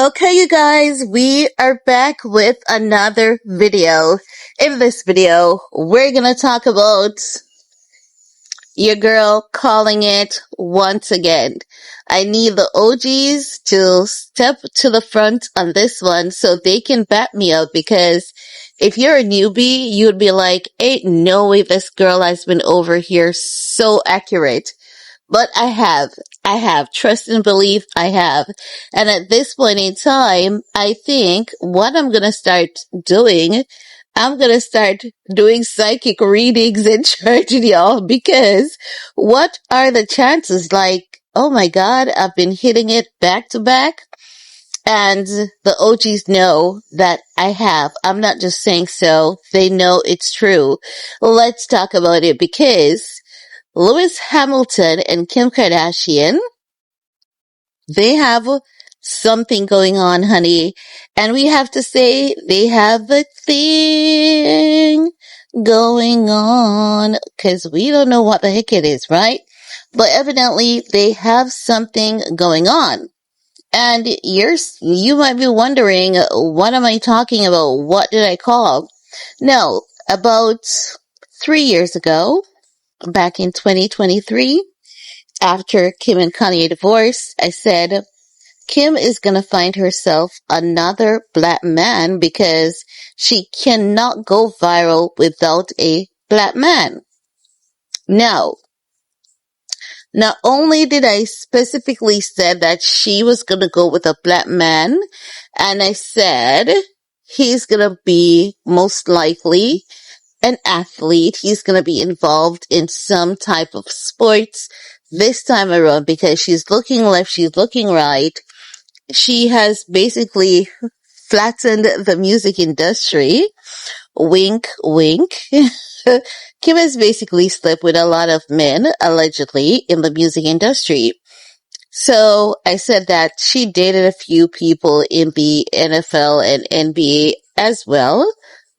Okay, you guys, we are back with another video. In this video, we're gonna talk about your girl calling it once again. I need the OGs to step to the front on this one so they can back me up, because if you're a newbie, you'd be like, ain't no way this girl has been over here so accurate. But I have trust and belief. I have. And at this point in time, I think what I'm going to start doing psychic readings in church, y'all, because what are the chances? Like, oh my God, I've been hitting it back to back. And the OGs know that I have. I'm not just saying so. They know it's true. Let's talk about it, because Lewis Hamilton and Kim Kardashian, they have something going on, honey. And we have to say they have a thing going on, because we don't know what the heck it is, right? But evidently they have something going on. And you might be wondering, what am I talking about? What did I call? No, about 3 years ago, back in 2023, after Kim and Kanye divorced, I said, Kim is going to find herself another black man because she cannot go viral without a black man. Now, not only did I specifically said that she was going to go with a black man, and I said he's going to be most likely an athlete. He's going to be involved in some type of sports this time around, because she's looking left, she's looking right. She has basically flattened the music industry. Wink, wink. Kim has basically slept with a lot of men, allegedly, in the music industry. So I said that she dated a few people in the NFL and NBA as well.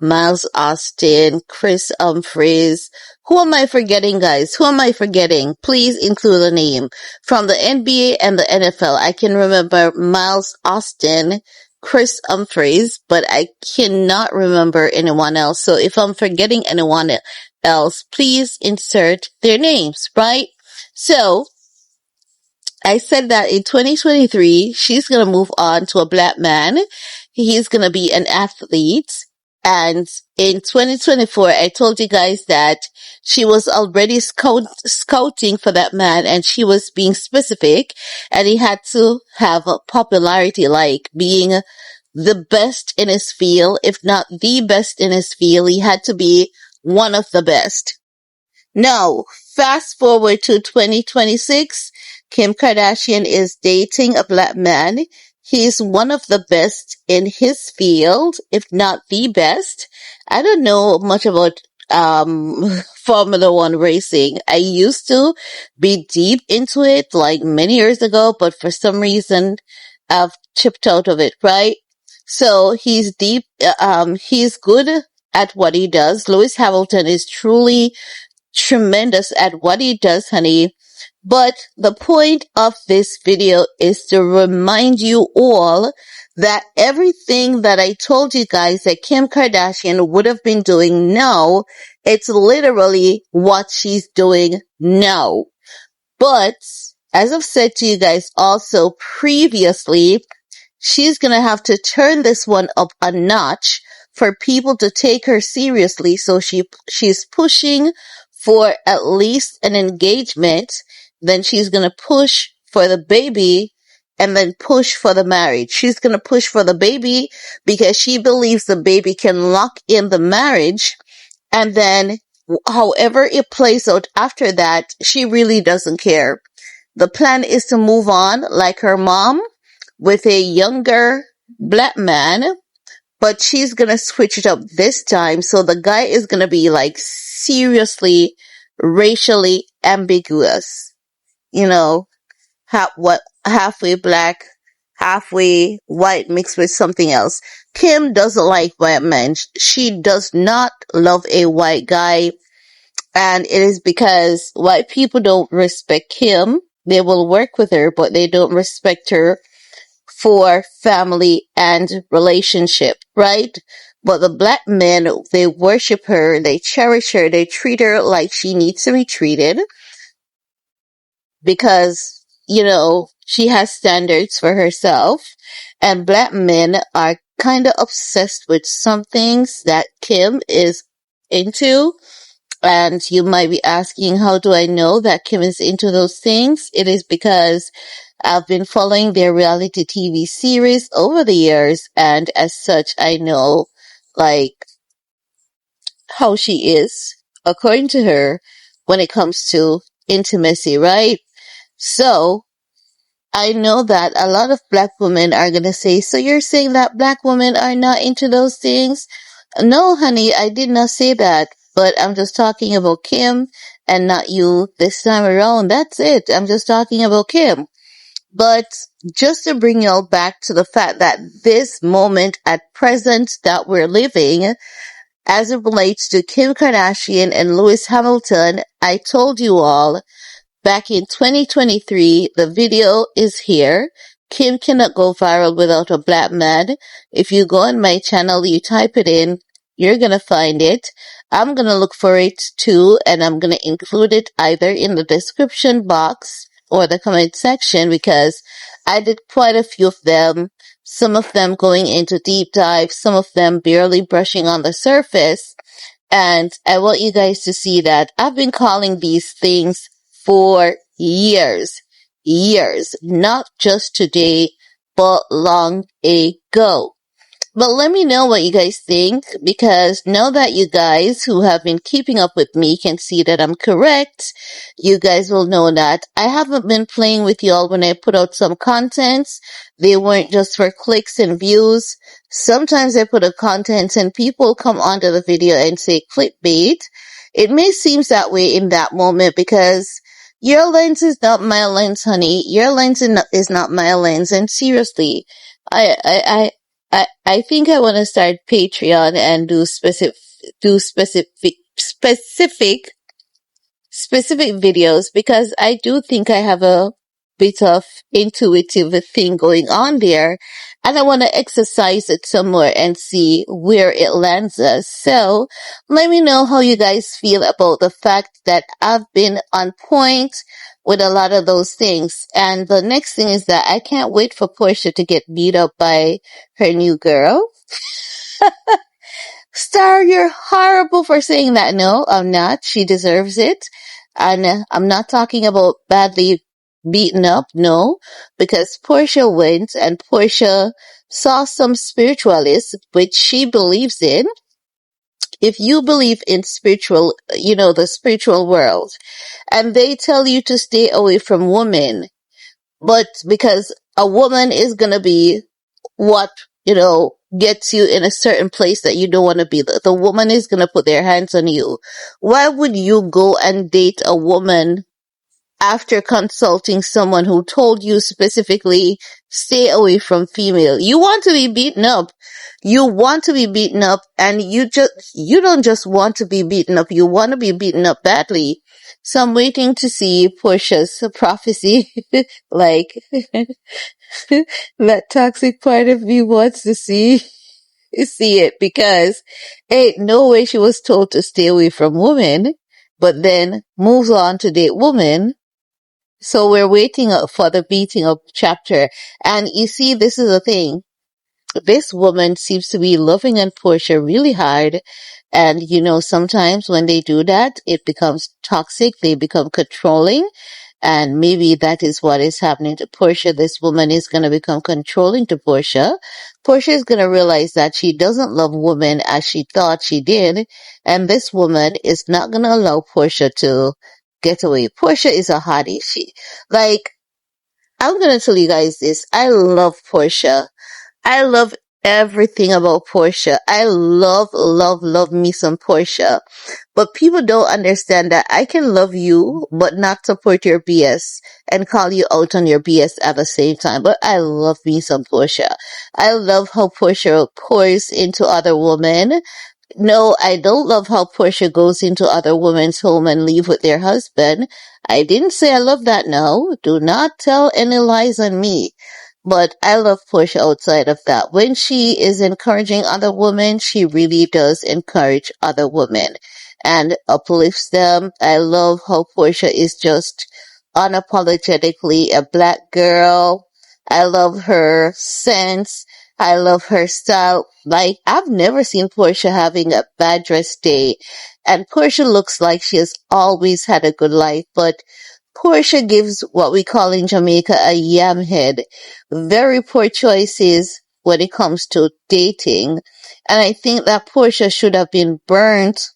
Miles Austin, Chris Humphries. Who am I forgetting, guys? Who am I forgetting? Please include a name. From the NBA and the NFL, I can remember Miles Austin, Chris Humphries, but I cannot remember anyone else. So if I'm forgetting anyone else, please insert their names, right? So I said that in 2023, she's going to move on to a black man. He's going to be an athlete. And in 2024, I told you guys that she was already scouting for that man, and she was being specific, and he had to have a popularity, like being the best in his field. If not the best in his field, he had to be one of the best. Now, fast forward to 2026, Kim Kardashian is dating a black man. He's one of the best in his field, if not the best. I don't know much about Formula One racing. I used to be deep into it like many years ago, but for some reason I've chipped out of it, right? So he's he's good at what he does. Lewis Hamilton is truly tremendous at what he does, honey. But the point of this video is to remind you all that everything that I told you guys that Kim Kardashian would have been doing now, it's literally what she's doing now. But as I've said to you guys also previously, she's gonna have to turn this one up a notch for people to take her seriously. So she's pushing for at least an engagement. Then she's going to push for the baby, and then push for the marriage. She's going to push for the baby because she believes the baby can lock in the marriage. And then however it plays out after that, she really doesn't care. The plan is to move on like her mom with a younger black man, but she's going to switch it up this time. So the guy is going to be like seriously racially ambiguous. You know, halfway black, halfway white mixed with something else. Kim doesn't like white men. She does not love a white guy. And it is because white people don't respect Kim. They will work with her, but they don't respect her for family and relationship, right? But the black men, they worship her, they cherish her, they treat her like she needs to be treated because, she has standards for herself. And black men are kind of obsessed with some things that Kim is into. And you might be asking, how do I know that Kim is into those things? It is because I've been following their reality TV series over the years, and as such, I know, like, how she is, according to her, when it comes to intimacy, right? So, I know that a lot of black women are gonna say, so you're saying that black women are not into those things? No, honey, I did not say that, but I'm just talking about Kim and not you this time around. That's it. I'm just talking about Kim. But just to bring y'all back to the fact that this moment at present that we're living, as it relates to Kim Kardashian and Lewis Hamilton, I told you all back in 2023, the video is here. Kim cannot go viral without a black man. If you go on my channel, you type it in, you're gonna find it. I'm gonna look for it too, and I'm gonna include it either in the description box or the comment section because I did quite a few of them. Some of them going into deep dive, some of them barely brushing on the surface. And I want you guys to see that I've been calling these things for years, not just today, but long ago. But let me know what you guys think, because now that you guys who have been keeping up with me can see that I'm correct, you guys will know that I haven't been playing with y'all when I put out some contents. They weren't just for clicks and views. Sometimes I put a content and people come onto the video and say clickbait. It may seem that way in that moment because your lens is not my lens, honey. Your lens is not my lens. And seriously, I think I want to start Patreon and do specific videos because I do think I have a bit of intuitive thing going on there and I want to exercise it somewhere and see where it lands us. So let me know how you guys feel about the fact that I've been on point with a lot of those things. And the next thing is that I can't wait for Porsha to get beat up by her new girl. Star, you're horrible for saying that. No, I'm not. She deserves it. And I'm not talking about badly beaten up. No, because Porsha went and Porsha saw some spiritualists, which she believes in. If you believe in spiritual, the spiritual world, and they tell you to stay away from women, but because a woman is going to be what, gets you in a certain place that you don't want to be. The woman is going to put their hands on you. Why would you go and date a woman after consulting someone who told you specifically stay away from female? You want to be beaten up. You want to be beaten up and you don't just want to be beaten up. You want to be beaten up badly. So I'm waiting to see Portia's prophecy. Like, that toxic part of me wants to see it because ain't no way she was told to stay away from women, but then moves on to date women. So we're waiting for the beating up chapter. And you see, this is the thing. This woman seems to be loving on Portia really hard. And sometimes when they do that, it becomes toxic. They become controlling. And maybe that is what is happening to Portia. This woman is going to become controlling to Portia. Portia is going to realize that she doesn't love women as she thought she did. And this woman is not going to allow Portia to get away. Portia is a hottie. I'm going to tell you guys this. I love Portia. I love everything about Portia. I love me some Portia. But people don't understand that I can love you, but not support your BS and call you out on your BS at the same time. But I love me some Portia. I love how Portia pours into other women. No, I don't love how Portia goes into other women's home and leave with their husband. I didn't say I love that, no. Do not tell any lies on me. But I love Porsha outside of that. When she is encouraging other women, she really does encourage other women and uplifts them. I love how Porsha is just unapologetically a black girl. I love her sense. I love her style. Like, I've never seen Porsha having a bad dress day. And Porsha looks like she has always had a good life, but Porsha gives what we call in Jamaica a yam head. Very poor choices when it comes to dating. And I think that Porsha should have been burnt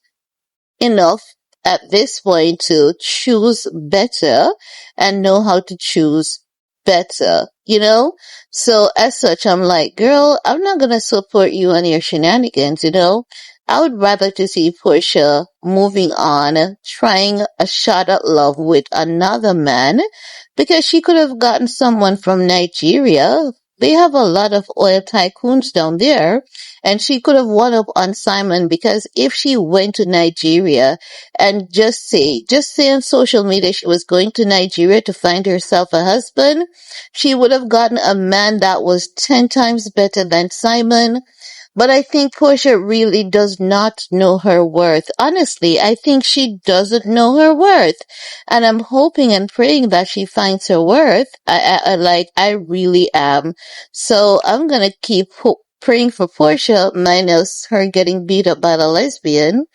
enough at this point to choose better and know how to choose better, you know? So as such, I'm like, girl, I'm not gonna support you on your shenanigans, you know? I would rather to see Portia moving on, trying a shot at love with another man, because she could have gotten someone from Nigeria. They have a lot of oil tycoons down there, and she could have won up on Simon, because if she went to Nigeria and just say on social media she was going to Nigeria to find herself a husband, she would have gotten a man that was 10 times better than Simon. But I think Portia really does not know her worth. Honestly, I think she doesn't know her worth. And I'm hoping and praying that she finds her worth. I really am. So I'm gonna keep praying for Portia, minus her getting beat up by the lesbian.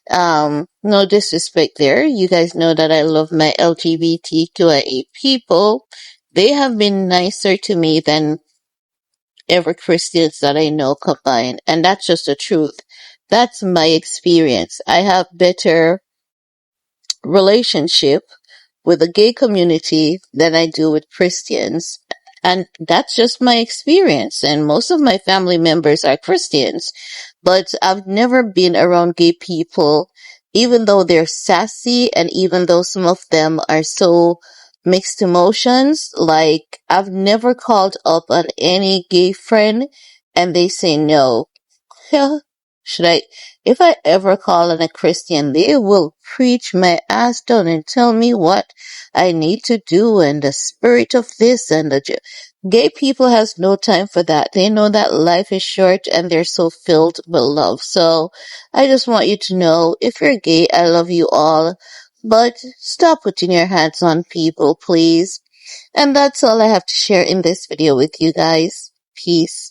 No disrespect there. You guys know that I love my LGBTQIA people. They have been nicer to me than ever Christians that I know combined. And that's just the truth. That's my experience. I have better relationship with the gay community than I do with Christians. And that's just my experience. And most of my family members are Christians. But I've never been around gay people, even though they're sassy and even though some of them are so mixed emotions. Like, I've never called up on any gay friend and they say no. Yeah, should I, if I ever call on a Christian, they will preach my ass down and tell me what I need to do and the spirit of this and the gay people has no time for that. They know that life is short and they're so filled with love. So I just want you to know, if you're gay, I love you all, but stop putting your hands on people, please. And that's all I have to share in this video with you guys. Peace.